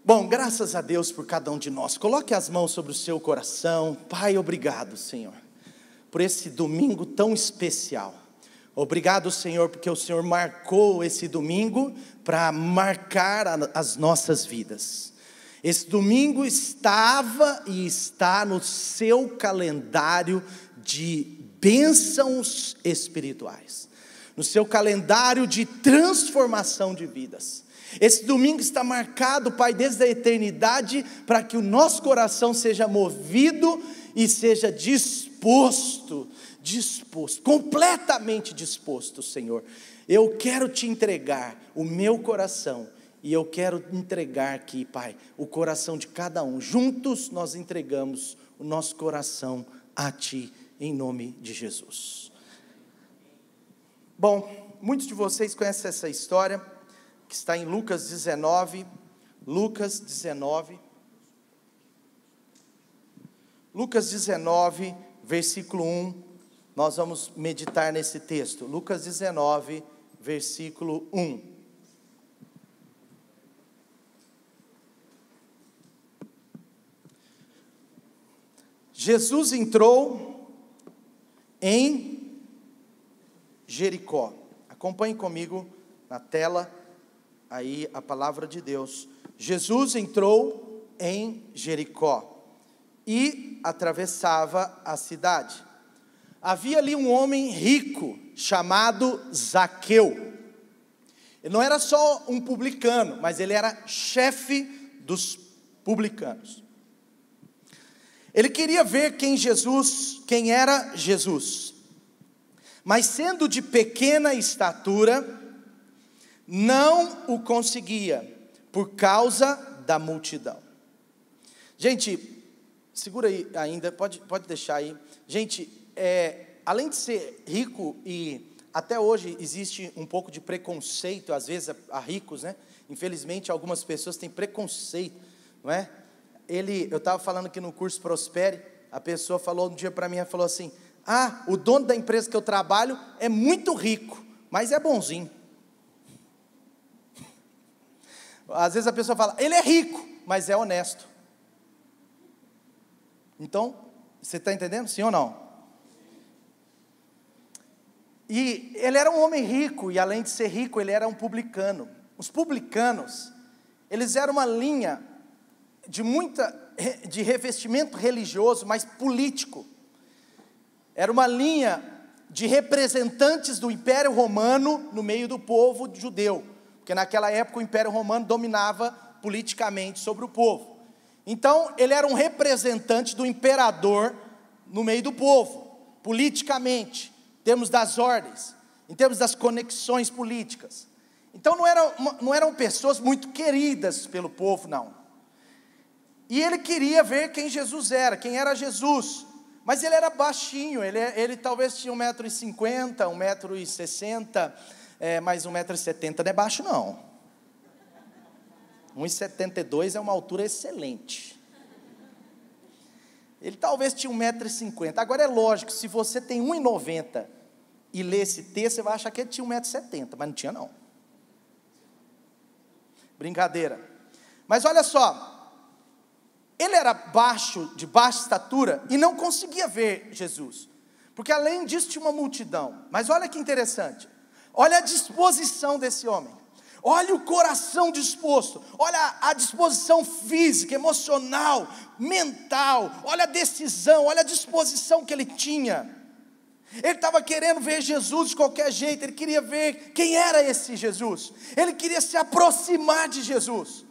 Bom, graças a Deus por cada um de nós. Coloque as mãos sobre o seu coração. Pai, obrigado, Senhor, por esse domingo tão especial. Obrigado, Senhor, porque o Senhor marcou esse domingo para marcar as nossas vidas. Esse domingo estava e está no seu calendário de bênçãos espirituais, no seu calendário de transformação de vidas. Esse domingo está marcado, Pai, desde a eternidade, para que o nosso coração seja movido e seja disposto, completamente disposto, Senhor. Eu quero te entregar o meu coração, e eu quero entregar aqui, Pai, o coração de cada um. Juntos nós entregamos o nosso coração a Ti, em nome de Jesus. Bom, muitos de vocês conhecem essa história, que está em Lucas 19, Lucas 19, versículo 1, nós vamos meditar nesse texto. Lucas 19, versículo 1. Jesus entrou em Jericó. Acompanhe comigo na tela, aí a palavra de Deus. Jesus entrou em Jericó e atravessava a cidade. Havia ali um homem rico chamado Zaqueu. Ele não era só um publicano, mas ele era chefe dos publicanos. Ele queria ver quem era Jesus, mas sendo de pequena estatura, não o conseguia, por causa da multidão. Gente, segura aí ainda, pode deixar aí. Gente, além de ser rico, e até hoje existe um pouco de preconceito, às vezes, a ricos, né? Infelizmente, algumas pessoas têm preconceito, não é? Eu estava falando aqui no curso Prospere, a pessoa falou um dia para mim, ela falou assim: o dono da empresa que eu trabalho é muito rico, mas é bonzinho. Às vezes a pessoa fala, ele é rico, mas é honesto. Então, você está entendendo? Sim ou não? E ele era um homem rico, e além de ser rico, ele era um publicano. Os publicanos, eles eram uma linha de revestimento religioso, mas político. Era uma linha de representantes do Império Romano no meio do povo judeu, porque naquela época o Império Romano dominava politicamente sobre o povo. Então ele era um representante do imperador no meio do povo, politicamente, em termos das ordens, em termos das conexões políticas. Então não eram pessoas muito queridas pelo povo, não. E ele queria ver quem era Jesus, mas ele era baixinho, ele talvez tinha 1,50 m, 1,60 m, mas 1,70 m não é baixo não. 1,72 m é uma altura excelente. Ele talvez tinha 1,50 m, agora é lógico, se você tem 1,90 m e lê esse texto, você vai achar que ele tinha 1,70 m, mas não tinha não. Brincadeira. Mas olha só, ele era de baixa estatura e não conseguia ver Jesus, porque além disso tinha uma multidão. Mas olha que interessante, olha a disposição desse homem, olha o coração disposto, olha a disposição física, emocional, mental, olha a decisão, olha a disposição que ele tinha. Ele estava querendo ver Jesus de qualquer jeito, ele queria ver quem era esse Jesus, ele queria se aproximar de Jesus.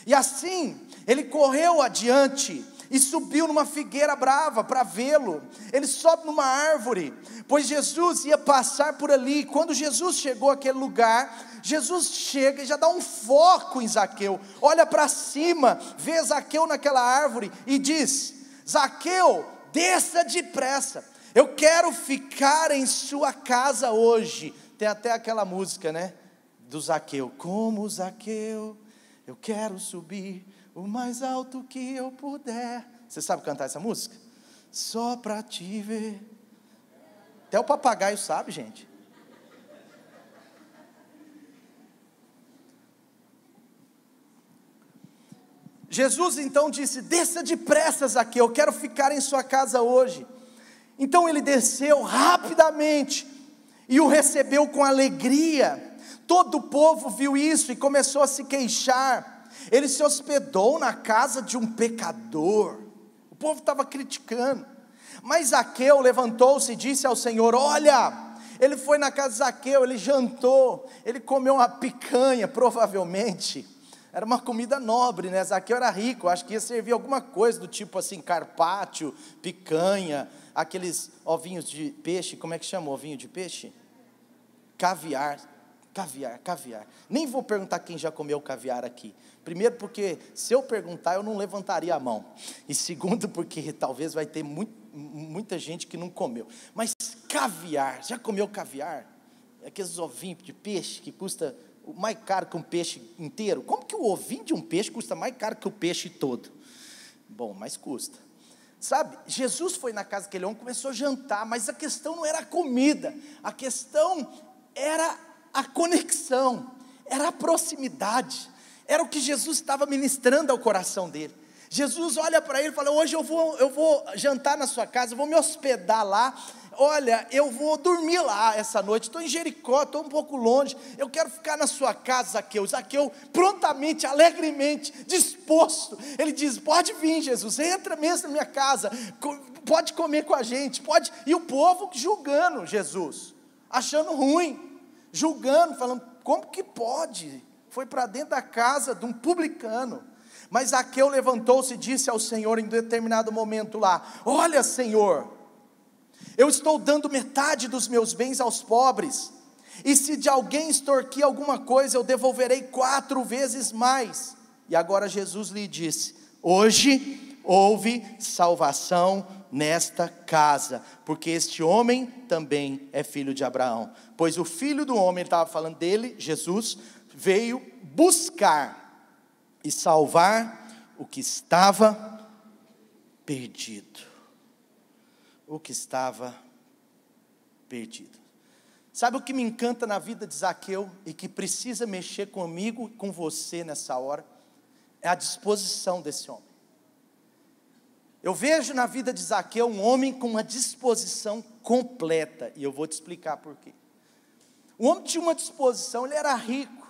E assim, ele correu adiante e subiu numa figueira brava para vê-lo. Ele sobe numa árvore, pois Jesus ia passar por ali. Quando Jesus chegou àquele lugar, Jesus chega e já dá um foco em Zaqueu. Olha para cima, vê Zaqueu naquela árvore e diz: Zaqueu, desça depressa, eu quero ficar em sua casa hoje. Tem até aquela música, né, do Zaqueu. Como Zaqueu, eu quero subir o mais alto que eu puder. Você sabe cantar essa música? Só para te ver. Até o papagaio sabe, gente. Jesus então disse: desça depressa, Zaqueu, eu quero ficar em sua casa hoje. Então ele desceu rapidamente e o recebeu com alegria. Todo o povo viu isso e começou a se queixar. Ele se hospedou na casa de um pecador. O povo estava criticando, mas Zaqueu levantou-se e disse ao Senhor: olha, ele foi na casa de Zaqueu, ele jantou, ele comeu uma picanha, provavelmente, era uma comida nobre, né? Zaqueu era rico, acho que ia servir alguma coisa do tipo assim, carpaccio, picanha, aqueles ovinhos de peixe, como é que chama o ovinho de peixe? Caviar. Nem vou perguntar quem já comeu caviar aqui. Primeiro porque se eu perguntar eu não levantaria a mão. E segundo porque talvez vai ter muita gente que não comeu. Mas caviar, já comeu caviar? Aqueles ovinhos de peixe que custa mais caro que um peixe inteiro. Como que o ovinho de um peixe custa mais caro que o peixe todo? Bom, mas custa. Sabe, Jesus foi na casa daquele homem, começou a jantar, mas a questão não era a comida, a questão era a conexão, era a proximidade, era o que Jesus estava ministrando ao coração dele. Jesus olha para ele e fala: hoje eu vou jantar na sua casa, eu vou me hospedar lá, olha, eu vou dormir lá essa noite, estou em Jericó, estou um pouco longe, eu quero ficar na sua casa, Zaqueu. Zaqueu prontamente, alegremente, disposto, ele diz: pode vir, Jesus, entra mesmo na minha casa, pode comer com a gente, pode. E o povo julgando Jesus, achando ruim, julgando, falando: como que pode? Foi para dentro da casa de um publicano. Mas Zaqueu levantou-se e disse ao Senhor em determinado momento lá: olha, Senhor, eu estou dando metade dos meus bens aos pobres, e se de alguém extorquir alguma coisa, eu devolverei 4 vezes mais. E agora Jesus lhe disse: hoje houve salvação nesta casa, porque este homem também é filho de Abraão, pois o filho do homem, ele estava falando dele, Jesus, veio buscar e salvar o que estava perdido. O que estava perdido. Sabe o que me encanta na vida de Zaqueu e que precisa mexer comigo e com você nessa hora? É a disposição desse homem. Eu vejo na vida de Zaqueu um homem com uma disposição completa, e eu vou te explicar por quê. O homem tinha uma disposição, ele era rico,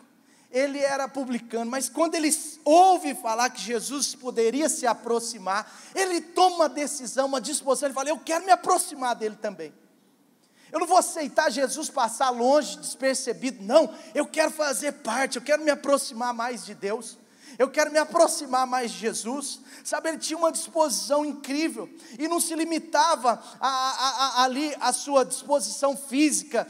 ele era publicano, mas quando ele ouve falar que Jesus poderia se aproximar, ele toma uma decisão, uma disposição, ele fala: eu quero me aproximar dele também. Eu não vou aceitar Jesus passar longe, despercebido, não, eu quero fazer parte, eu quero me aproximar mais de Deus, eu quero me aproximar mais de Jesus. Sabe, ele tinha uma disposição incrível, e não se limitava ali a sua disposição física,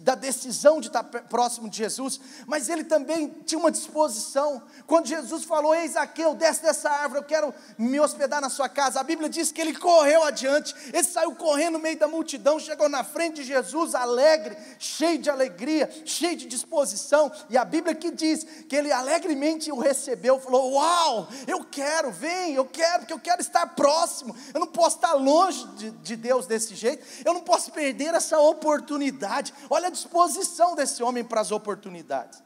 da decisão de estar próximo de Jesus, mas ele também tinha uma disposição. Quando Jesus falou: ei, Zaqueu, desce dessa árvore, eu quero me hospedar na sua casa, a Bíblia diz que ele correu adiante, ele saiu correndo no meio da multidão, chegou na frente de Jesus, alegre, cheio de alegria, cheio de disposição, e a Bíblia que diz que ele alegremente o recebeu, falou: uau, eu quero, vem, eu quero, porque eu quero estar próximo, eu não posso estar longe de Deus desse jeito, eu não posso perder essa oportunidade. Olha a disposição desse homem para as oportunidades.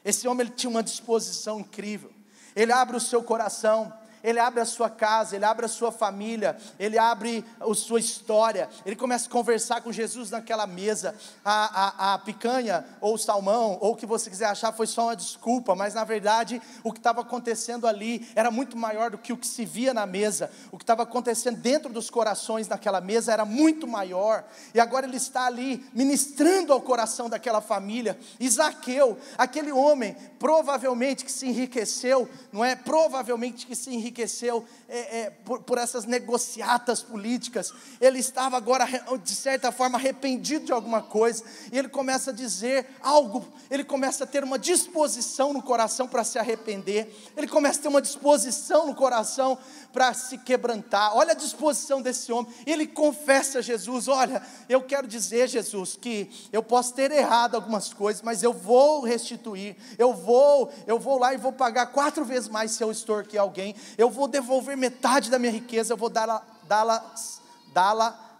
Esse homem, ele tinha uma disposição incrível, ele abre o seu coração, ele abre a sua casa, ele abre a sua família, ele abre a sua história, ele começa a conversar com Jesus naquela mesa. A picanha, ou o salmão, ou o que você quiser achar, foi só uma desculpa, mas na verdade, o que estava acontecendo ali, era muito maior do que o que se via na mesa. O que estava acontecendo dentro dos corações naquela mesa, era muito maior, e agora ele está ali, ministrando ao coração daquela família. E Zaqueu, aquele homem, provavelmente que se enriqueceu, não é? Provavelmente que se enriqueceu por essas negociatas políticas, ele estava agora de certa forma arrependido de alguma coisa, e ele começa a dizer algo, ele começa a ter uma disposição no coração para se arrepender, ele começa a ter uma disposição no coração para se quebrantar. Olha a disposição desse homem, ele confessa a Jesus: olha, eu quero dizer, Jesus, que eu posso ter errado algumas coisas, mas eu vou restituir, eu vou lá e vou pagar 4 vezes mais se eu extorquir alguém, eu vou devolver metade da minha riqueza, eu vou dá-la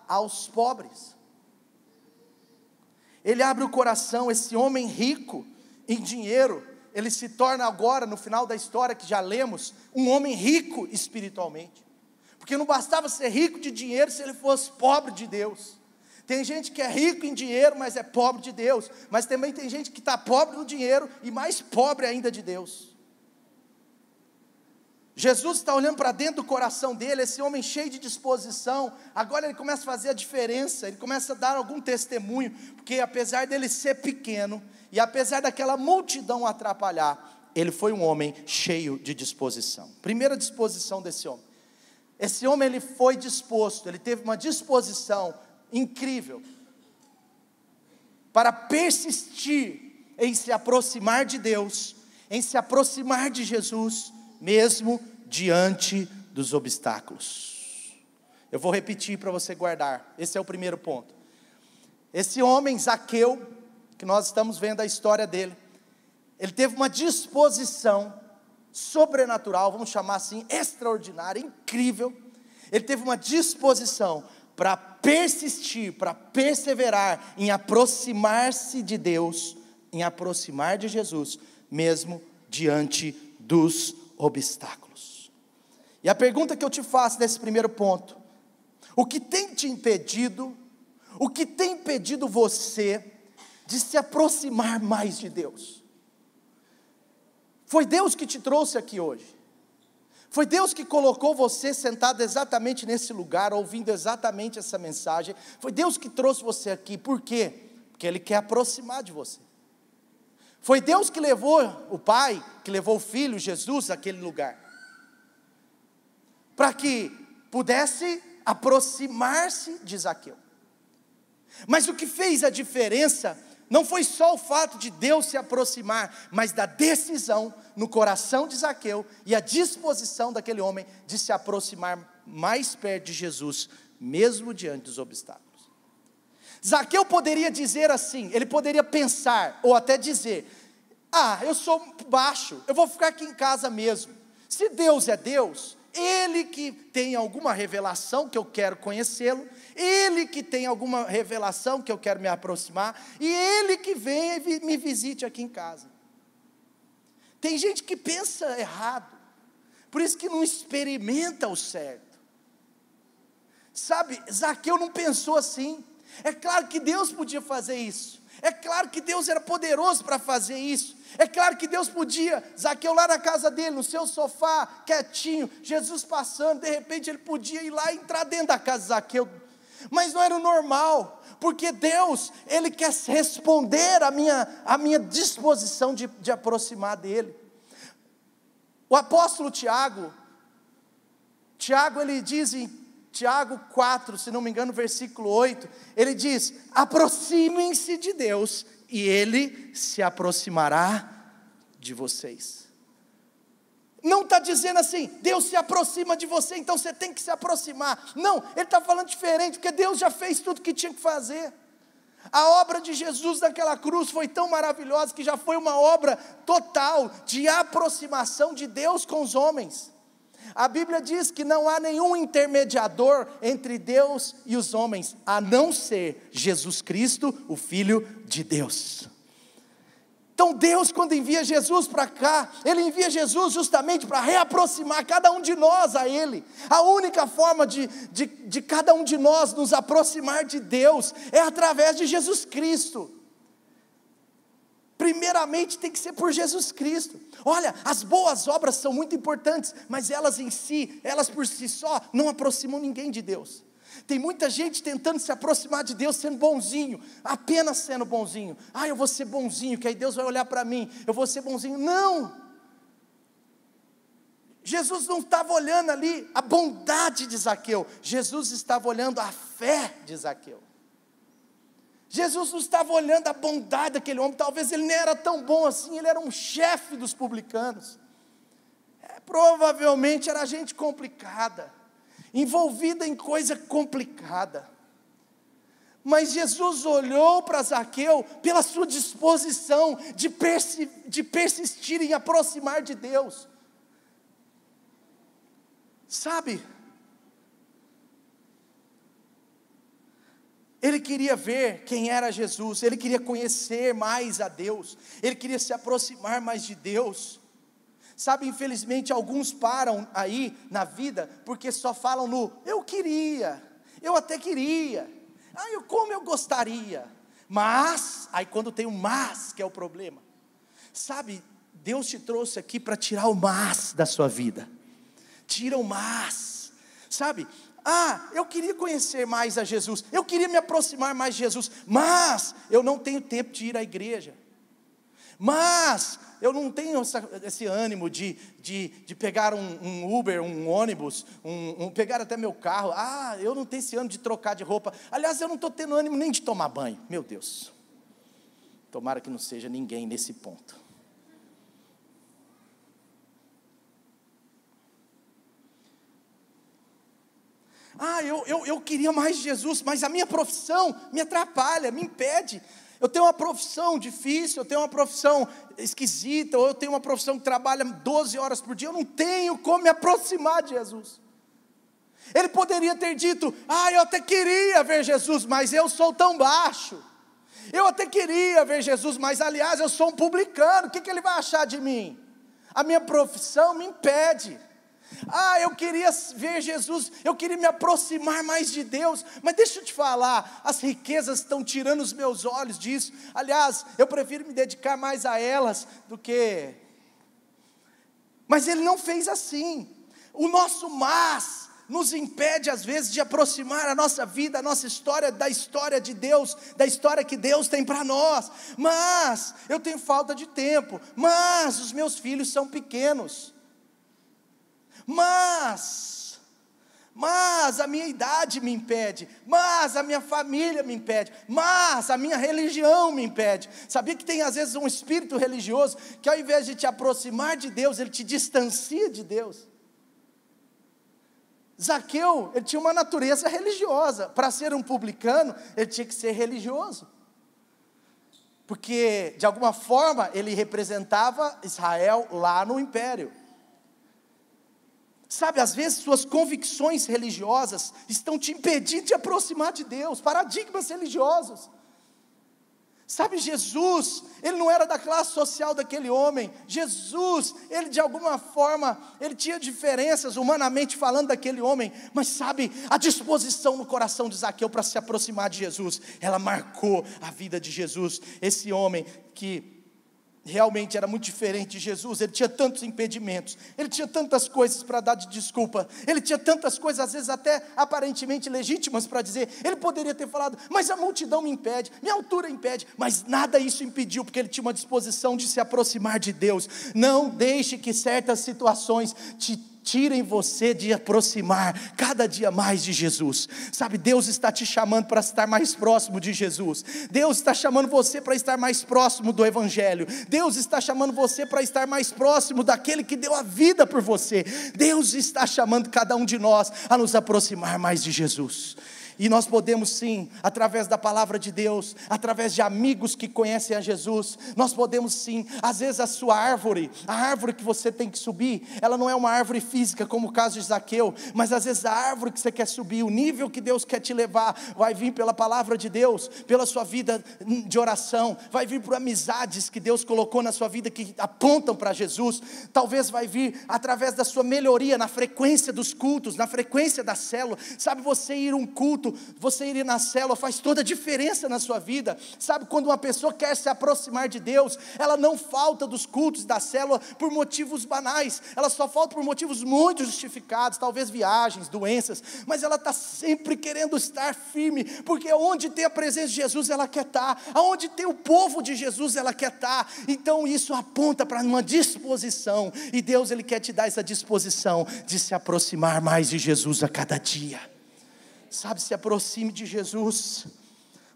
aos pobres. Ele abre o coração. Esse homem rico em dinheiro, ele se torna agora, no final da história que já lemos, um homem rico espiritualmente. Porque não bastava ser rico de dinheiro se ele fosse pobre de Deus. Tem gente que é rico em dinheiro, mas é pobre de Deus. Mas também tem gente que está pobre no dinheiro e mais pobre ainda de Deus. Jesus está olhando para dentro do coração dele, esse homem cheio de disposição. Agora ele começa a fazer a diferença, ele começa a dar algum testemunho, porque apesar dele ser pequeno, e apesar daquela multidão atrapalhar, ele foi um homem cheio de disposição. Primeira disposição desse homem. Esse homem, ele foi disposto, ele teve uma disposição incrível, para persistir em se aproximar de Deus, em se aproximar de Jesus, mesmo diante dos obstáculos. Eu vou repetir para você guardar, esse é o primeiro ponto. Esse homem, Zaqueu, que nós estamos vendo a história dele, ele teve uma disposição sobrenatural, vamos chamar assim, extraordinária, incrível. Ele teve uma disposição para persistir, para perseverar em aproximar-se de Deus, em aproximar de Jesus, mesmo diante dos obstáculos. E a pergunta que eu te faço nesse primeiro ponto: o que tem te impedido, o que tem impedido você de se aproximar mais de Deus? Foi Deus que te trouxe aqui hoje, foi Deus que colocou você sentado exatamente nesse lugar, ouvindo exatamente essa mensagem. Foi Deus que trouxe você aqui. Por quê? Porque Ele quer aproximar de você. Foi Deus que levou o Pai, que levou o Filho, Jesus, àquele lugar, para que pudesse aproximar-se de Zaqueu. Mas o que fez a diferença não foi só o fato de Deus se aproximar, mas da decisão no coração de Zaqueu e a disposição daquele homem de se aproximar mais perto de Jesus, mesmo diante dos obstáculos. Zaqueu poderia dizer assim, ele poderia pensar, ou até dizer: eu sou baixo, eu vou ficar aqui em casa mesmo. Se Deus é Deus, Ele que tem alguma revelação que eu quero conhecê-lo, Ele que tem alguma revelação que eu quero me aproximar, e Ele que venha e me visite aqui em casa. Tem gente que pensa errado, por isso que não experimenta o certo. Sabe, Zaqueu não pensou assim. É claro que Deus podia fazer isso, é claro que Deus era poderoso para fazer isso, é claro que Deus podia, Zaqueu lá na casa dele, no seu sofá, quietinho, Jesus passando, de repente ele podia ir lá e entrar dentro da casa de Zaqueu, mas não era o normal, porque Deus, Ele quer responder à minha disposição de aproximar dEle. O apóstolo Tiago, ele diz em Tiago 4, se não me engano, versículo 8, ele diz: aproximem-se de Deus, e Ele se aproximará de vocês. Não está dizendo assim, Deus se aproxima de você, então você tem que se aproximar. Não, Ele está falando diferente, porque Deus já fez tudo que tinha que fazer. A obra de Jesus naquela cruz foi tão maravilhosa, que já foi uma obra total, de aproximação de Deus com os homens. A Bíblia diz que não há nenhum intermediador entre Deus e os homens, a não ser Jesus Cristo, o Filho de Deus. Então Deus, quando envia Jesus para cá, Ele envia Jesus justamente para reaproximar cada um de nós a Ele. A única forma de cada um de nós nos aproximar de Deus é através de Jesus Cristo. Primeiramente tem que ser por Jesus Cristo. Olha, as boas obras são muito importantes, mas elas em si, elas por si só, não aproximam ninguém de Deus. Tem muita gente tentando se aproximar de Deus sendo bonzinho, apenas sendo bonzinho. Eu vou ser bonzinho, que aí Deus vai olhar para mim, eu vou ser bonzinho. Não! Jesus não estava olhando ali a bondade de Zaqueu, Jesus estava olhando a fé de Zaqueu. Jesus não estava olhando a bondade daquele homem, talvez ele nem era tão bom assim, ele era um chefe dos publicanos. Provavelmente era gente complicada, envolvida em coisa complicada. Mas Jesus olhou para Zaqueu pela sua disposição de persistir em aproximar de Deus. Sabe, Ele queria ver quem era Jesus, ele queria conhecer mais a Deus, ele queria se aproximar mais de Deus. Sabe, infelizmente alguns param aí na vida, porque só falam no eu queria, eu até queria, como eu gostaria, mas, aí quando tem o mas que é o problema. Sabe, Deus te trouxe aqui para tirar o mas da sua vida. Tira o mas, sabe, eu queria conhecer mais a Jesus, eu queria me aproximar mais de Jesus, mas eu não tenho tempo de ir à igreja, mas eu não tenho esse ânimo de pegar um Uber, um ônibus, pegar até meu carro, eu não tenho esse ânimo de trocar de roupa, aliás eu não estou tendo ânimo nem de tomar banho, meu Deus, tomara que não seja ninguém nesse ponto. Eu queria mais Jesus, mas a minha profissão me atrapalha, me impede. Eu tenho uma profissão difícil, eu tenho uma profissão esquisita, ou eu tenho uma profissão que trabalha 12 horas por dia, eu não tenho como me aproximar de Jesus. Ele poderia ter dito, eu até queria ver Jesus, mas eu sou tão baixo. Eu até queria ver Jesus, mas aliás eu sou um publicano, o que ele vai achar de mim? A minha profissão me impede. Eu queria ver Jesus, eu queria me aproximar mais de Deus, mas deixa eu te falar, as riquezas estão tirando os meus olhos disso, aliás, eu prefiro me dedicar mais a elas do que... Mas ele não fez assim. O nosso mas nos impede às vezes de aproximar a nossa vida, a nossa história, da história de Deus, da história que Deus tem para nós. Mas eu tenho falta de tempo, mas os meus filhos são pequenos, mas a minha idade me impede, mas a minha família me impede, mas a minha religião me impede. Sabia que tem às vezes um espírito religioso, que ao invés de te aproximar de Deus, ele te distancia de Deus. Zaqueu, ele tinha uma natureza religiosa, para ser um publicano, ele tinha que ser religioso, porque de alguma forma, ele representava Israel lá no império. Sabe, às vezes suas convicções religiosas estão te impedindo de aproximar de Deus, paradigmas religiosos. Sabe, Jesus, ele não era da classe social daquele homem. Jesus, ele de alguma forma, ele tinha diferenças humanamente falando daquele homem, mas sabe, a disposição no coração de Zaqueu para se aproximar de Jesus, ela marcou a vida de Jesus. Esse homem que realmente era muito diferente de Jesus, ele tinha tantos impedimentos, ele tinha tantas coisas para dar de desculpa, ele tinha tantas coisas, às vezes até aparentemente legítimas para dizer. Ele poderia ter falado, mas a multidão me impede, minha altura impede, mas nada isso impediu, porque ele tinha uma disposição de se aproximar de Deus. Não deixe que certas situações te tirem você de aproximar cada dia mais de Jesus. Sabe, Deus está te chamando para estar mais próximo de Jesus. Deus está chamando você para estar mais próximo do Evangelho. Deus está chamando você para estar mais próximo daquele que deu a vida por você. Deus está chamando cada um de nós a nos aproximar mais de Jesus. E nós podemos sim, através da palavra de Deus, através de amigos que conhecem a Jesus, nós podemos sim, às vezes a sua árvore, a árvore que você tem que subir, ela não é uma árvore física como o caso de Zaqueu, mas às vezes a árvore que você quer subir, o nível que Deus quer te levar, vai vir pela palavra de Deus, pela sua vida de oração, vai vir por amizades que Deus colocou na sua vida, que apontam para Jesus, talvez vai vir através da sua melhoria na frequência dos cultos, na frequência da célula. Sabe, você ir a um culto, você ir na célula faz toda a diferença na sua vida. Sabe, quando uma pessoa quer se aproximar de Deus, ela não falta dos cultos da célula por motivos banais, ela só falta por motivos muito justificados, talvez viagens, doenças, mas ela está sempre querendo estar firme, porque onde tem a presença de Jesus ela quer estar, aonde tem o povo de Jesus ela quer estar. Então isso aponta para uma disposição, e Deus ele quer te dar essa disposição de se aproximar mais de Jesus a cada dia. Sabe, se aproxime de Jesus.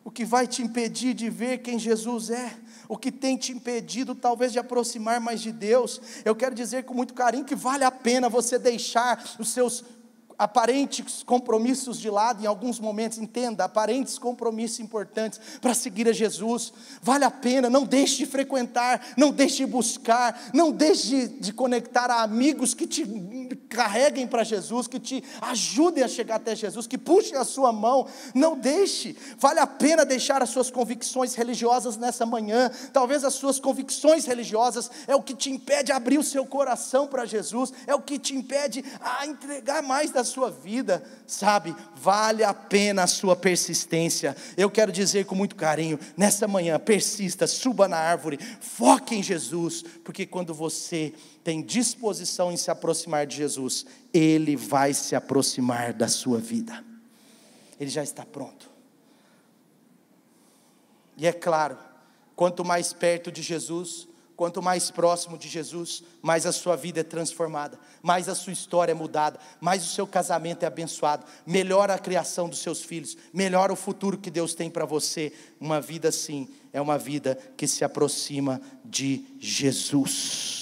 O que vai te impedir de ver quem Jesus é, o que tem te impedido talvez de aproximar mais de Deus, eu quero dizer com muito carinho que vale a pena você deixar os seus aparentes compromissos de lado em alguns momentos. Entenda, aparentes compromissos importantes para seguir a Jesus, vale a pena. Não deixe de frequentar, não deixe de buscar, não deixe de conectar a amigos que te carreguem para Jesus, que te ajudem a chegar até Jesus, que puxem a sua mão. Não deixe, vale a pena deixar as suas convicções religiosas nessa manhã. Talvez as suas convicções religiosas é o que te impede a abrir o seu coração para Jesus, é o que te impede a entregar mais da sua vida, sabe? Vale a pena a sua persistência. Eu quero dizer com muito carinho, nessa manhã, persista, suba na árvore, foque em Jesus, porque quando você tem disposição em se aproximar de Jesus, Ele vai se aproximar da sua vida. Ele já está pronto. E é claro, quanto mais perto de Jesus, quanto mais próximo de Jesus, mais a sua vida é transformada, mais a sua história é mudada, mais o seu casamento é abençoado, melhor a criação dos seus filhos, melhor o futuro que Deus tem para você. Uma vida assim, é uma vida que se aproxima de Jesus.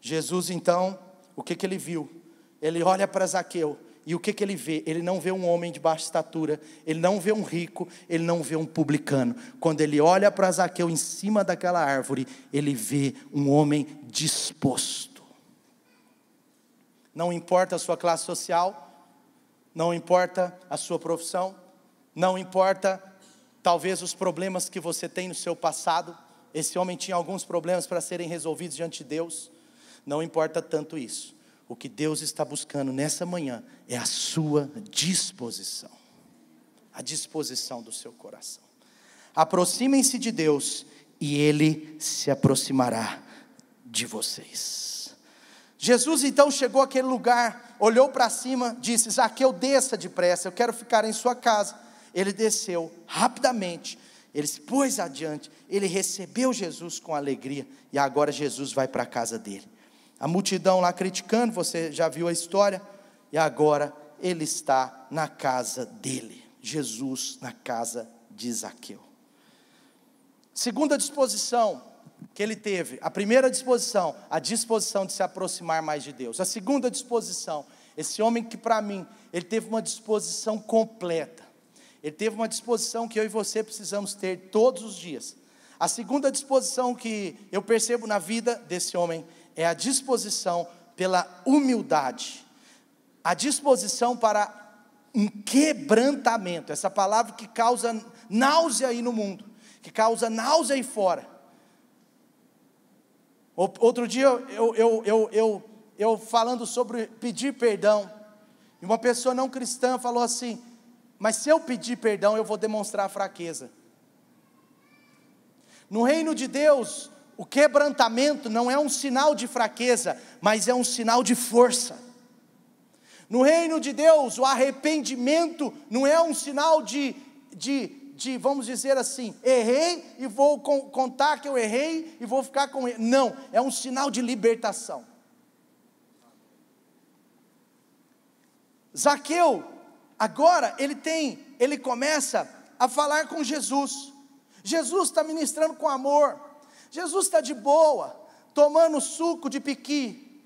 Jesus então, o que ele viu? Ele olha para Zaqueu, e o que ele vê? Ele não vê um homem de baixa estatura, ele não vê um rico, ele não vê um publicano. Quando ele olha para Zaqueu em cima daquela árvore, ele vê um homem disposto. Não importa a sua classe social, não importa a sua profissão, não importa talvez os problemas que você tem no seu passado. Esse homem tinha alguns problemas para serem resolvidos diante de Deus. Não importa tanto isso. O que Deus está buscando nessa manhã é a sua disposição. A disposição do seu coração. Aproximem-se de Deus e Ele se aproximará de vocês. Jesus então chegou àquele lugar, olhou para cima, disse: Zaqueu, desça depressa, eu quero ficar em sua casa. Ele desceu rapidamente, ele se pôs adiante, ele recebeu Jesus com alegria, e agora Jesus vai para a casa dele. A multidão lá criticando, você já viu a história, e agora ele está na casa dele, Jesus na casa de Zaqueu. Segunda disposição que ele teve, a primeira disposição, a disposição de se aproximar mais de Deus. A segunda disposição, esse homem que para mim, ele teve uma disposição completa, ele teve uma disposição que eu e você precisamos ter todos os dias. A segunda disposição que eu percebo na vida desse homem é a disposição pela humildade, a disposição para um quebrantamento, essa palavra que causa náusea aí no mundo, que causa náusea aí fora. Outro dia eu falando sobre pedir perdão, e uma pessoa não cristã falou assim: mas se eu pedir perdão eu vou demonstrar fraqueza. No reino de Deus, o quebrantamento não é um sinal de fraqueza, mas é um sinal de força. No reino de Deus, o arrependimento não é um sinal de vamos dizer assim, errei e vou contar que eu errei e vou ficar com ele. Não, é um sinal de libertação. Zaqueu, agora ele começa a falar com Jesus. Jesus está ministrando com amor. Jesus está de boa, tomando suco de piqui.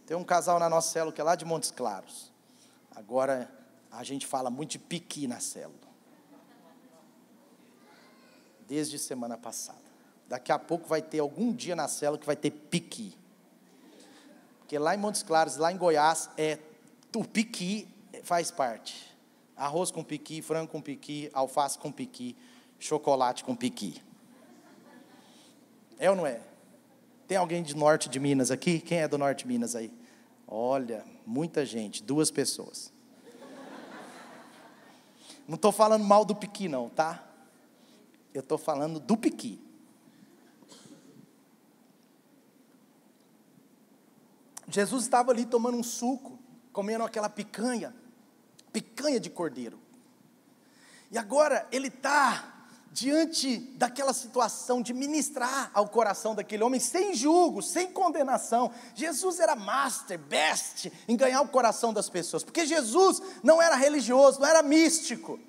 Tem um casal na nossa célula que é lá de Montes Claros. Agora a gente fala muito de piqui na célula. Desde semana passada. Daqui a pouco vai ter algum dia na célula que vai ter piqui. Porque lá em Montes Claros, lá em Goiás, o piqui faz parte. Arroz com piqui, frango com piqui, alface com piqui, chocolate com piqui. É ou não é? Tem alguém de norte de Minas aqui? Quem é do norte de Minas aí? Olha, muita gente, 2 pessoas. Não estou falando mal do piqui não, tá? Eu estou falando do piqui. Jesus estava ali tomando um suco, comendo aquela picanha de cordeiro. E agora ele está diante daquela situação de ministrar ao coração daquele homem, sem julgo, sem condenação. Jesus era master, best, em ganhar o coração das pessoas, porque Jesus não era religioso, não era místico.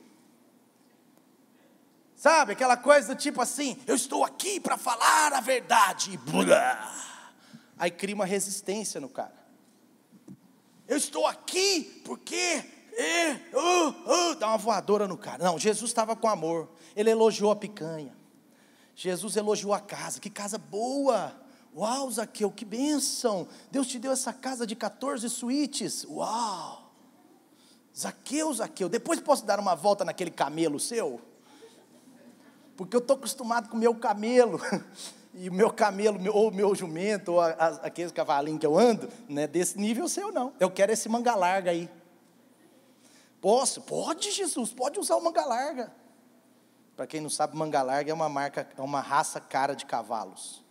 Sabe, aquela coisa do tipo assim, eu estou aqui para falar a verdade, aí cria uma resistência no cara. Eu estou aqui porque dá uma voadora no cara. Não, Jesus estava com amor. Ele elogiou a picanha. Jesus elogiou a casa. Que casa boa! Uau, Zaqueu, que bênção, Deus te deu essa casa de 14 suítes, uau. Zaqueu, depois posso dar uma volta naquele camelo seu? Porque eu estou acostumado com o meu camelo, e o meu camelo, ou o meu jumento, ou aqueles cavalinhos que eu ando, não é desse nível seu não, eu quero esse manga larga aí. Posso? Pode, Jesus, pode usar o manga larga. Para quem não sabe, manga larga é uma marca, é uma raça cara de cavalos.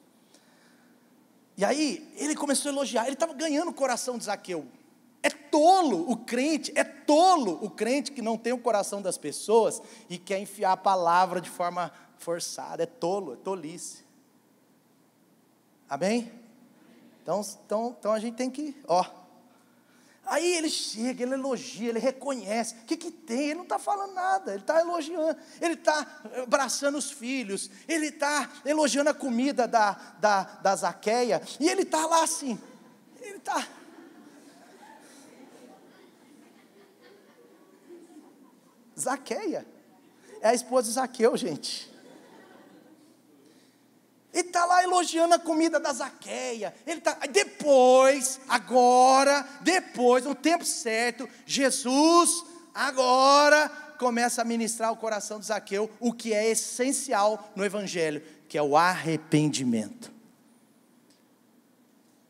E aí, ele começou a elogiar, ele estava ganhando o coração de Zaqueu. É tolo o crente que não tem o coração das pessoas e quer enfiar a palavra de forma forçada, é tolo, é tolice. Amém? Então a gente tem que, Aí ele chega, ele elogia, ele reconhece, o que tem? Ele não está falando nada, ele está elogiando, ele está abraçando os filhos, ele está elogiando a comida da Zaqueia, e ele está lá assim, ele está... Zaqueia, é a esposa de Zaqueu, gente. Ele está lá elogiando a comida da Zaqueia. Depois, no tempo certo, Jesus agora começa a ministrar o coração de Zaqueu, o que é essencial no Evangelho, que é o arrependimento.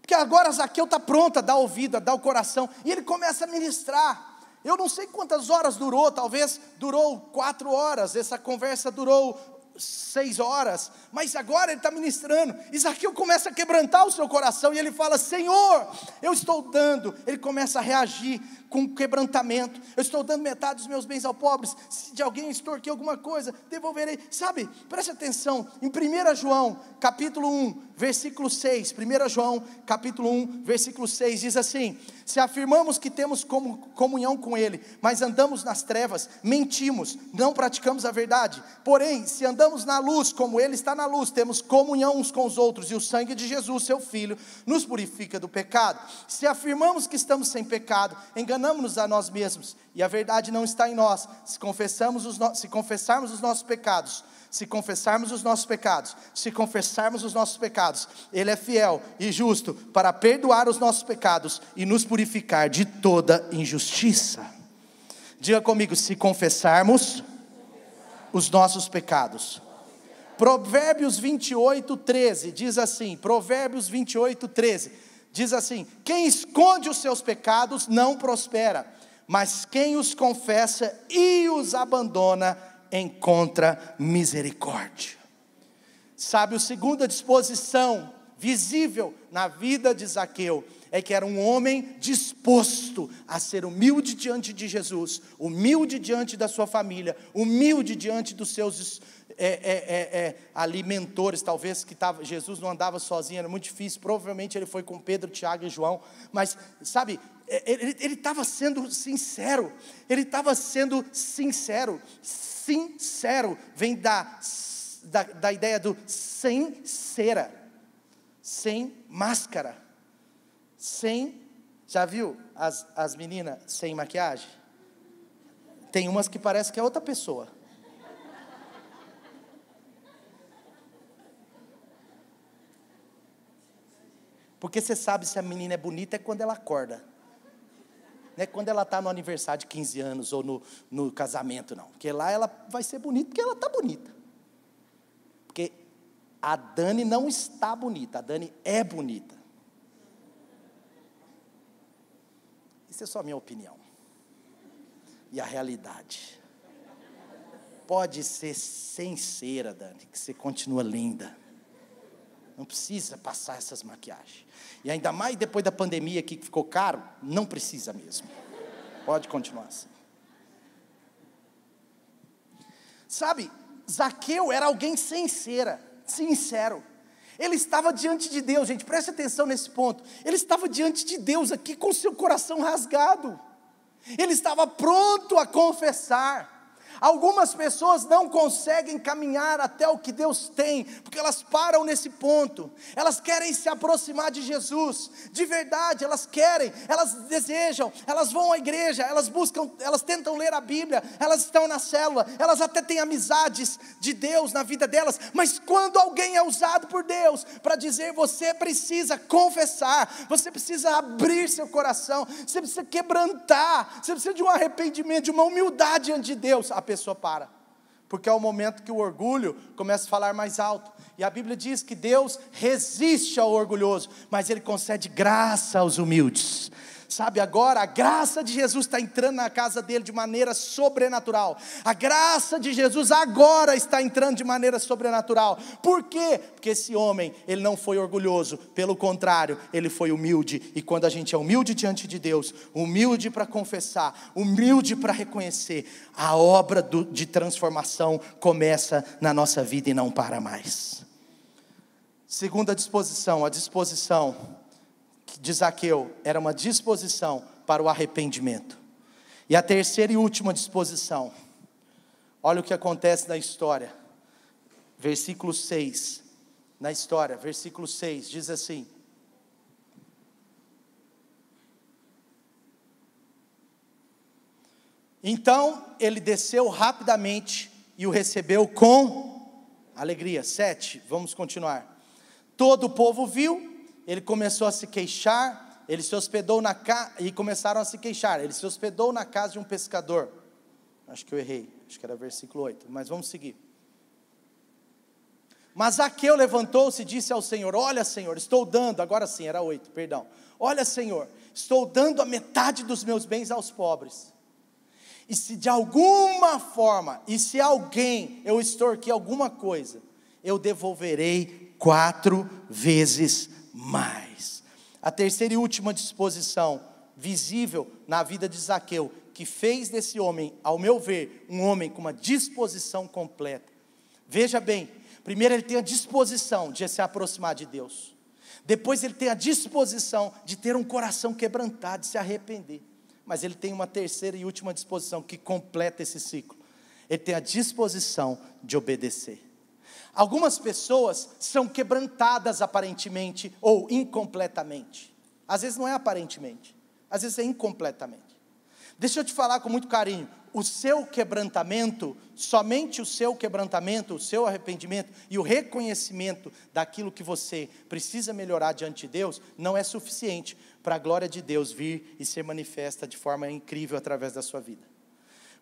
Porque agora Zaqueu está pronto a dar ouvido, a dar o coração, e ele começa a ministrar. Eu não sei quantas horas durou, talvez durou 4 horas, essa conversa durou 6 horas, mas agora ele está ministrando, e Zaqueu começa a quebrantar o seu coração, e ele fala, Senhor, eu estou dando, ele começa a reagir com quebrantamento, eu estou dando metade dos meus bens aos pobres, se de alguém extorquir alguma coisa, devolverei, sabe, preste atenção, em 1 João, capítulo 1, versículo 6, 1 João, capítulo 1, versículo 6, diz assim, se afirmamos que temos comunhão com Ele, mas andamos nas trevas, mentimos, não praticamos a verdade, porém, se andamos na luz, como Ele está na luz, temos comunhão uns com os outros, e o sangue de Jesus, seu Filho, nos purifica do pecado, se afirmamos que estamos sem pecado, enganamos-nos a nós mesmos, e a verdade não está em nós, se confessarmos os nossos pecados, Ele é fiel e justo para perdoar os nossos pecados e nos purificar de toda injustiça. Diga comigo, se confessarmos os nossos pecados. Provérbios 28:13 diz assim, diz assim, quem esconde os seus pecados não prospera, mas quem os confessa e os abandona encontra misericórdia. Sabe, a segunda disposição visível na vida de Zaqueu é que era um homem disposto a ser humilde diante de Jesus, humilde diante da sua família, humilde diante dos seus alimentores, talvez que Jesus não andava sozinho, era muito difícil, provavelmente ele foi com Pedro, Tiago e João, mas sabe, ele estava sendo sincero, sincero, vem da ideia do sem cera, sem máscara, já viu as meninas sem maquiagem? Tem umas que parece que é outra pessoa. Porque você sabe se a menina é bonita é quando ela acorda. Não é quando ela está no aniversário de 15 anos ou no casamento, não. Porque lá ela vai ser bonita porque ela está bonita. Porque a Dani não está bonita, a Dani é bonita. Isso é só a minha opinião. E a realidade. Pode ser sem cera, Dani, que você continua linda. Não precisa passar essas maquiagens. E ainda mais depois da pandemia aqui que ficou caro, não precisa mesmo. Pode continuar assim. Sabe, Zaqueu era alguém sincero. Ele estava diante de Deus, gente, preste atenção nesse ponto. Ele estava diante de Deus aqui com seu coração rasgado. Ele estava pronto a confessar. Algumas pessoas não conseguem caminhar até o que Deus tem, porque elas param nesse ponto. Elas querem se aproximar de Jesus, de verdade, elas querem, elas desejam, elas vão à igreja, elas buscam, elas tentam ler a Bíblia, elas estão na célula, elas até têm amizades de Deus na vida delas, mas quando alguém é usado por Deus para dizer: você precisa confessar, você precisa abrir seu coração, você precisa quebrantar, você precisa de um arrependimento, de uma humildade diante de Deus, a pessoa para, porque é o momento que o orgulho começa a falar mais alto, e a Bíblia diz que Deus resiste ao orgulhoso, mas Ele concede graça aos humildes. Sabe, agora a graça de Jesus está entrando na casa dele de maneira sobrenatural. A graça de Jesus agora está entrando de maneira sobrenatural. Por quê? Porque esse homem, ele não foi orgulhoso, pelo contrário, ele foi humilde. E quando a gente é humilde diante de Deus, humilde para confessar, humilde para reconhecer, a obra de transformação começa na nossa vida e não para mais. Segunda disposição, a disposição de Zaqueu era uma disposição para o arrependimento. E a terceira e última disposição, olha o que acontece na história, versículo 6, na história, versículo 6, diz assim: então ele desceu rapidamente e o recebeu com alegria. 7, vamos continuar. Todo o povo viu, ele começou a se queixar, ele se hospedou e começaram a se queixar, ele se hospedou na casa de um pescador. Acho que eu errei, acho que era versículo 8, mas vamos seguir. Mas Zaqueu levantou-se e disse ao Senhor: olha, Senhor, estou dando, agora sim, era 8, perdão. Olha, Senhor, estou dando a metade dos meus bens aos pobres. E se de alguma forma, e se alguém eu extorquir alguma coisa, eu devolverei 4 vezes mais. A terceira e última disposição visível na vida de Zaqueu, que fez desse homem, ao meu ver, um homem com uma disposição completa. Veja bem, primeiro ele tem a disposição de se aproximar de Deus, depois ele tem a disposição de ter um coração quebrantado, de se arrepender, mas ele tem uma terceira e última disposição que completa esse ciclo. Ele tem a disposição de obedecer. Algumas pessoas são quebrantadas aparentemente ou incompletamente. Às vezes não é aparentemente, às vezes é incompletamente. Deixa eu te falar com muito carinho, o seu quebrantamento, somente o seu quebrantamento, o seu arrependimento e o reconhecimento daquilo que você precisa melhorar diante de Deus, não é suficiente para a glória de Deus vir e ser manifesta de forma incrível através da sua vida.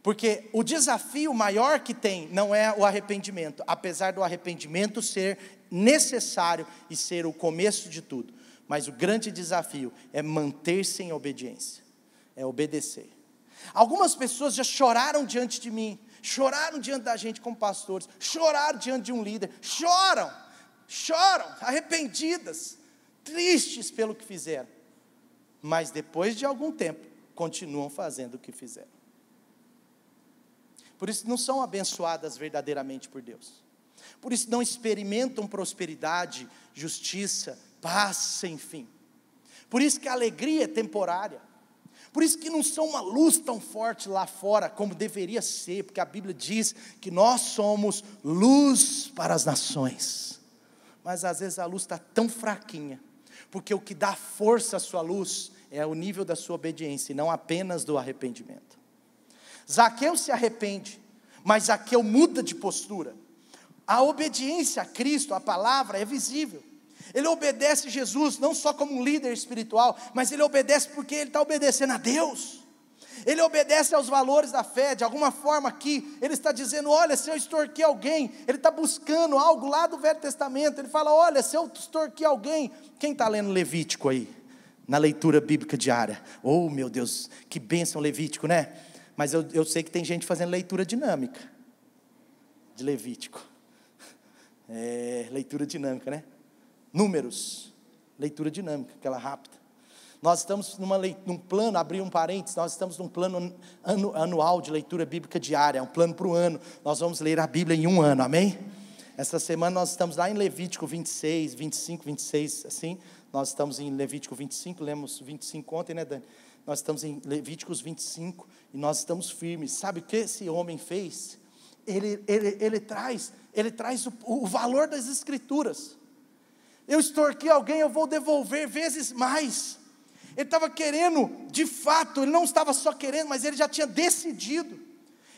Porque o desafio maior que tem não é o arrependimento, apesar do arrependimento ser necessário e ser o começo de tudo, mas o grande desafio é manter-se em obediência, é obedecer. Algumas pessoas já choraram diante de mim, choraram diante da gente como pastores, choraram diante de um líder, choram, arrependidas, tristes pelo que fizeram, mas depois de algum tempo, continuam fazendo o que fizeram. Por isso não são abençoadas verdadeiramente por Deus, por isso não experimentam prosperidade, justiça, paz sem fim, por isso que a alegria é temporária, por isso que não são uma luz tão forte lá fora como deveria ser, porque a Bíblia diz que nós somos luz para as nações, mas às vezes a luz está tão fraquinha, porque o que dá força à sua luz é o nível da sua obediência, e não apenas do arrependimento. Zaqueu se arrepende, mas Zaqueu muda de postura. A obediência a Cristo, a palavra, é visível. Ele obedece a Jesus, não só como um líder espiritual, mas ele obedece porque ele está obedecendo a Deus. Ele obedece aos valores da fé, de alguma forma aqui, ele está dizendo: olha, se eu extorquir alguém, ele está buscando algo lá do Velho Testamento, ele fala: olha, se eu extorquir alguém, quem está lendo Levítico aí? Na leitura bíblica diária, oh meu Deus, que bênção Levítico, né? Mas eu sei que tem gente fazendo leitura dinâmica de Levítico. Leitura dinâmica, né? Números, leitura dinâmica, aquela rápida. Nós estamos num plano, abrir um parênteses, nós estamos num plano anual de leitura bíblica diária, é um plano para o ano. Nós vamos ler a Bíblia em um ano, amém? Essa semana nós estamos lá em Levítico 26, 25, 26, assim. Nós estamos em Levítico 25, lemos 25 ontem, né, Dani? Nós estamos em Levíticos 25 e nós estamos firmes. Sabe o que esse homem fez? Ele traz o valor das Escrituras. Eu extorqui alguém, eu vou devolver vezes mais. Ele estava querendo, de fato, ele não estava só querendo, mas ele já tinha decidido.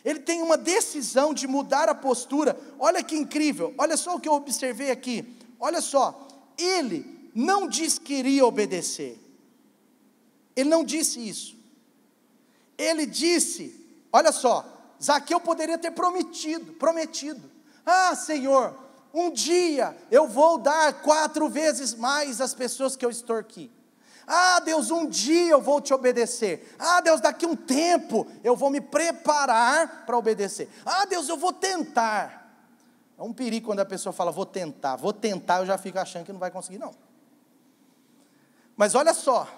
Ele tem uma decisão de mudar a postura. Olha que incrível, olha só o que eu observei aqui. Olha só, ele não disse que iria obedecer. Ele não disse isso. Ele disse, olha só, Zaqueu poderia ter prometido. Ah, Senhor, um dia eu vou dar 4 vezes mais às pessoas que eu extorqui. Ah, Deus, um dia eu vou te obedecer. Ah, Deus, daqui um tempo eu vou me preparar para obedecer. Ah, Deus, eu vou tentar. É um perigo quando a pessoa fala, vou tentar, eu já fico achando que não vai conseguir, não. Mas olha só,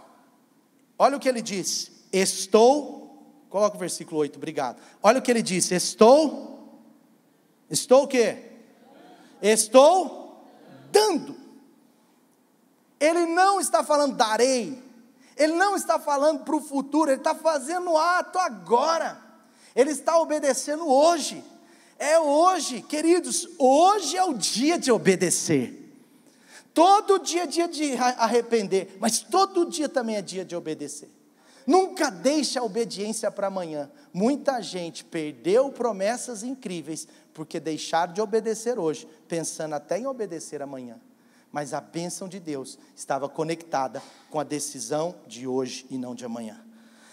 olha o que ele disse, coloca o versículo 8, obrigado. Olha o que ele disse, estou o quê? Estou dando. Ele não está falando darei, ele não está falando para o futuro, ele está fazendo o ato agora, ele está obedecendo hoje, é hoje, queridos, hoje é o dia de obedecer. Todo dia é dia de arrepender, mas todo dia também é dia de obedecer. Nunca deixe a obediência para amanhã. Muita gente perdeu promessas incríveis, porque deixaram de obedecer hoje, pensando até em obedecer amanhã. Mas a bênção de Deus estava conectada com a decisão de hoje e não de amanhã.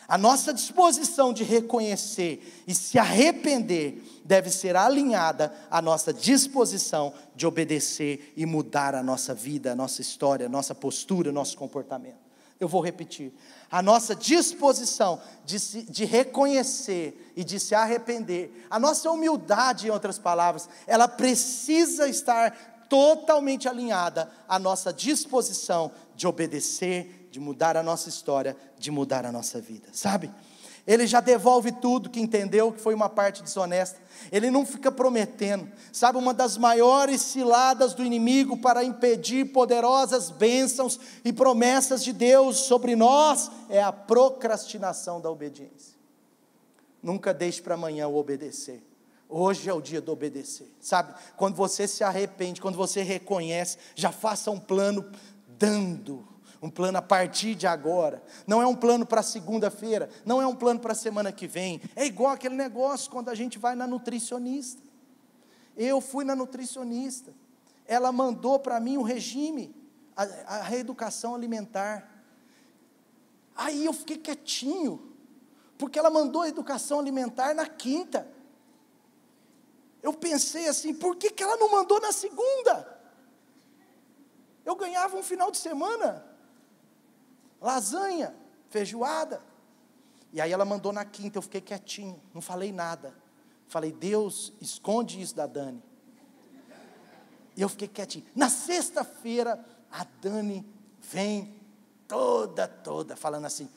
A nossa disposição de reconhecer e se arrepender deve ser alinhada à nossa disposição de obedecer e mudar a nossa vida, a nossa história, a nossa postura, nosso comportamento. Eu vou repetir, a nossa disposição de reconhecer e de se arrepender, a nossa humildade, em outras palavras, ela precisa estar totalmente alinhada à nossa disposição de obedecer, de mudar a nossa história, de mudar a nossa vida, sabe? Ele já devolve tudo que entendeu que foi uma parte desonesta, ele não fica prometendo, sabe, uma das maiores ciladas do inimigo para impedir poderosas bênçãos e promessas de Deus sobre nós, é a procrastinação da obediência. Nunca deixe para amanhã o obedecer, hoje é o dia do obedecer, sabe, quando você se arrepende, quando você reconhece, já faça um plano um plano a partir de agora, não é um plano para segunda-feira, não é um plano para a semana que vem, é igual aquele negócio quando a gente vai na nutricionista. Eu fui na nutricionista, ela mandou para mim o regime, a reeducação alimentar, aí eu fiquei quietinho, porque ela mandou a educação alimentar na quinta, eu pensei assim, por que ela não mandou na segunda? Eu ganhava um final de semana, lasanha, feijoada, e aí ela mandou na quinta, eu fiquei quietinho, não falei nada, falei, Deus, esconde isso da Dani, e eu fiquei quietinho. Na sexta-feira, a Dani vem toda, falando assim,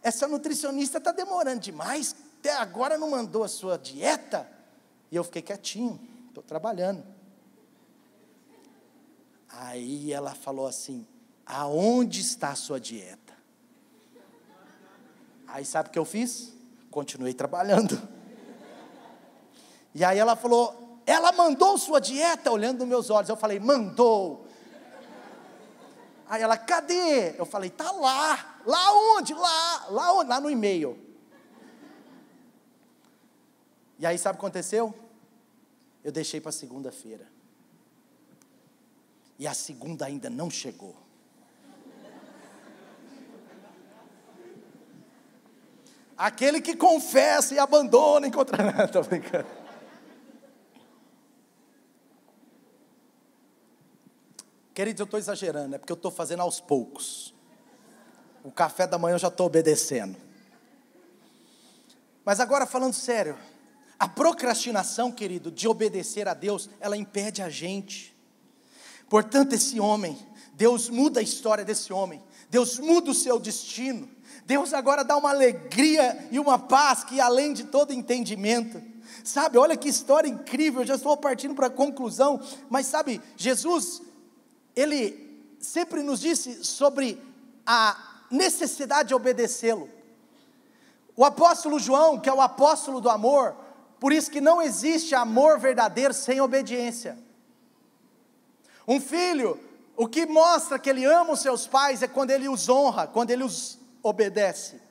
essa nutricionista está demorando demais, até agora não mandou a sua dieta, e eu fiquei quietinho, estou trabalhando. Aí ela falou assim, aonde está a sua dieta? Aí sabe o que eu fiz? Continuei trabalhando. E aí ela falou, ela mandou sua dieta? Olhando nos meus olhos, eu falei, mandou. Aí ela, cadê? Eu falei, tá lá. Lá onde? Lá onde? Lá no e-mail. E aí sabe o que aconteceu? Eu deixei para segunda-feira. E a segunda ainda não chegou. Aquele que confessa e abandona encontra nada. Estou brincando. Queridos, eu estou exagerando, é porque eu estou fazendo aos poucos. O café da manhã eu já estou obedecendo. Mas agora falando sério, a procrastinação, querido, de obedecer a Deus, ela impede a gente. Portanto, esse homem, Deus muda a história desse homem, Deus muda o seu destino, Deus agora dá uma alegria e uma paz que além de todo entendimento, sabe, olha que história incrível, eu já estou partindo para a conclusão, mas sabe, Jesus, Ele sempre nos disse sobre a necessidade de obedecê-lo. O apóstolo João, que é o apóstolo do amor, por isso que não existe amor verdadeiro sem obediência. Um filho, o que mostra que ele ama os seus pais é quando ele os honra, quando ele os obedece.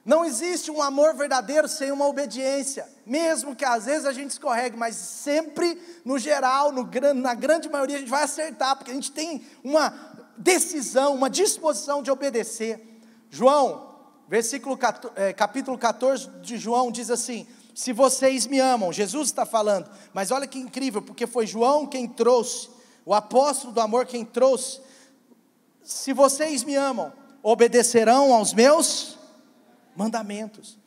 Não existe um amor verdadeiro sem uma obediência, mesmo que às vezes a gente escorregue, mas sempre, no geral, na grande maioria a gente vai acertar, porque a gente tem uma decisão, uma disposição de obedecer. João, capítulo 14 de João diz assim: se vocês me amam, Jesus está falando, mas olha que incrível, porque foi João quem trouxe, o apóstolo do amor quem trouxe, se vocês me amam, obedecerão aos meus mandamentos.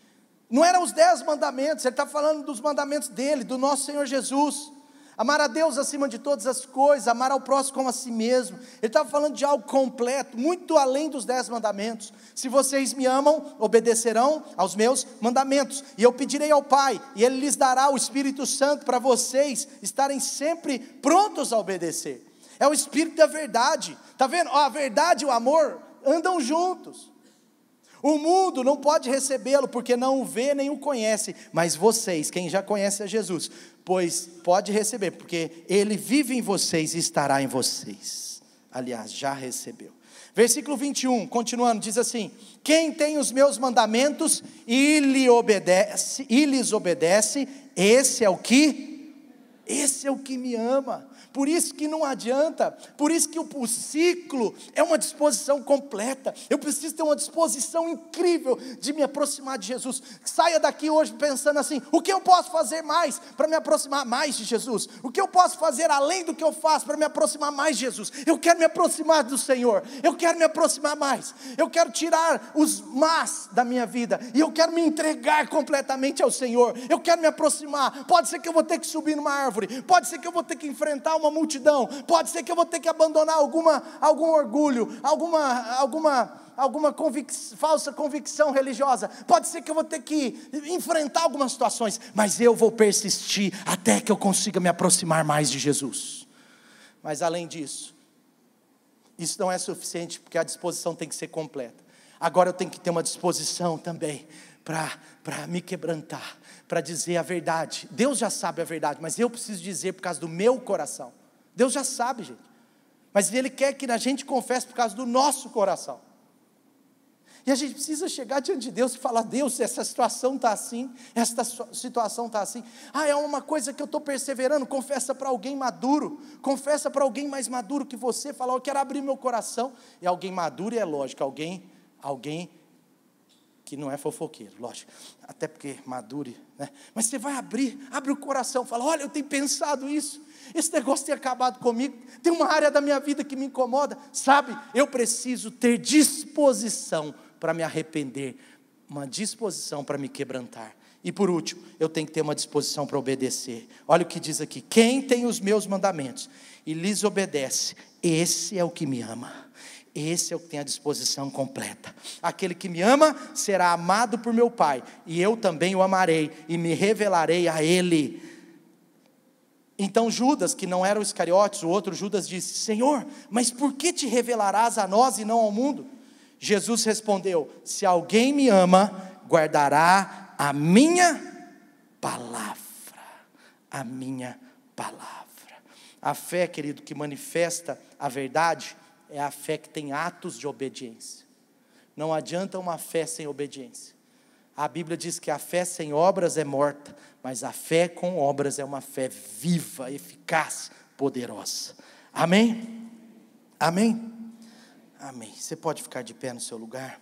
Não eram os 10 mandamentos, ele está falando dos mandamentos dele, do nosso Senhor Jesus. Amar a Deus acima de todas as coisas, amar ao próximo como a si mesmo. Ele estava falando de algo completo, muito além dos 10 mandamentos. Se vocês me amam, obedecerão aos meus mandamentos. E eu pedirei ao Pai, e Ele lhes dará o Espírito Santo para vocês estarem sempre prontos a obedecer. É o Espírito da verdade. Está vendo? A verdade e o amor andam juntos. O mundo não pode recebê-lo, porque não o vê nem o conhece, mas vocês, quem já conhece a Jesus, pois pode receber, porque Ele vive em vocês e estará em vocês. Aliás, já recebeu. Versículo 21, continuando, diz assim: quem tem os meus mandamentos e lhes obedece, esse é o que me ama. Por isso que não adianta, por isso que o ciclo é uma disposição completa. Eu preciso ter uma disposição incrível de me aproximar de Jesus. Saia daqui hoje pensando assim: o que eu posso fazer mais para me aproximar mais de Jesus? O que eu posso fazer além do que eu faço para me aproximar mais de Jesus? Eu quero me aproximar do Senhor, eu quero me aproximar mais, eu quero tirar os mas da minha vida, e eu quero me entregar completamente ao Senhor. Eu quero me aproximar. Pode ser que eu vou ter que subir numa árvore, pode ser que eu vou ter que enfrentar uma multidão, pode ser que eu vou ter que abandonar algum orgulho, alguma falsa convicção religiosa, pode ser que eu vou ter que enfrentar algumas situações, mas eu vou persistir até que eu consiga me aproximar mais de Jesus. Mas além disso, isso não é suficiente, porque a disposição tem que ser completa. Agora eu tenho que ter uma disposição também para me quebrantar, para dizer a verdade. Deus já sabe a verdade, mas eu preciso dizer por causa do meu coração. Deus já sabe, gente, mas Ele quer que a gente confesse por causa do nosso coração. E a gente precisa chegar diante de Deus e falar: Deus, essa situação está assim, esta situação está assim. É uma coisa que eu estou perseverando. Confessa para alguém maduro, confessa para alguém mais maduro que você. Fala: eu quero abrir meu coração. E alguém maduro, é lógico, alguém que não é fofoqueiro, lógico, até porque madure, né? Mas você vai abre o coração, fala: olha, eu tenho pensado isso, esse negócio tem acabado comigo, tem uma área da minha vida que me incomoda, sabe, eu preciso ter disposição para me arrepender, uma disposição para me quebrantar. E por último, eu tenho que ter uma disposição para obedecer. Olha o que diz aqui: quem tem os meus mandamentos e lhes obedece, esse é o que me ama. Esse é o que tem a disposição completa. Aquele que me ama será amado por meu Pai, e eu também o amarei e me revelarei a Ele. Então Judas, que não era o Iscariotes, o outro Judas, disse: Senhor, mas por que te revelarás a nós e não ao mundo? Jesus respondeu: se alguém me ama, guardará a minha palavra. A minha palavra. A fé, querido, que manifesta a verdade é a fé que tem atos de obediência. Não adianta uma fé sem obediência. A Bíblia diz que a fé sem obras é morta, mas a fé com obras é uma fé viva, eficaz, poderosa. Amém? Amém? Amém. Você pode ficar de pé no seu lugar?